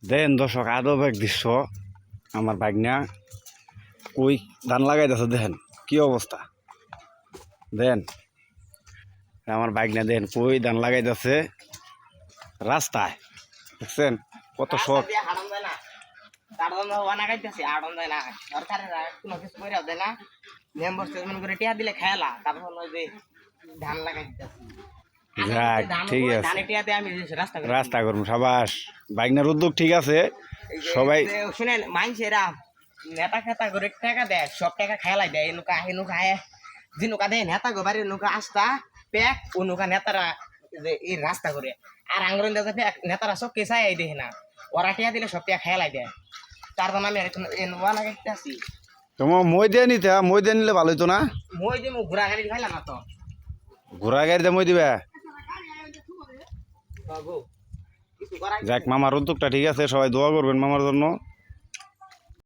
দেন দর্শক আদব এক দৃশ্য আমার বাগনা কই ধান লাগাইতেছে দেখেন কি অবস্থা দেন আমার বাগনা দেন কই ধান লাগাইতেছে রাস্তায় দেখছেন কত শখ যাক ঠিক আছে রাস্তা করুন সাবাস বাগনার উদ্যোগ ঠিক আছে সবাই শুনেন মানুষেরা নেতা খেতা করে টাকা দেয় সব টাকা খেলাই দেয় এনুকা এনুকা যে নৌকা দেয় নেতা গো বাড়ির নৌকা আস্তা প্যাক ও নৌকা নেতারা এই রাস্তা করে আর আঙ্গুরেন প্যাক নেতারা সব কেসাই দেখে না ওরা টিয়া দিলে সব টাকা খেলাই দেয় তার জন্য আমি নোয়া লাগাইতে আসি তোমার মই দিয়ে নিতে মই দিয়ে নিলে ভালো হইতো না মই যে ঘোরা গাড়ি খাইলাম না তো ঘোড়া গাড়িতে মই দিবা বাবু কিছু করা যাক মামার উদ্যোগটা ঠিক আছে সবাই দোয়া করবেন মামার জন্য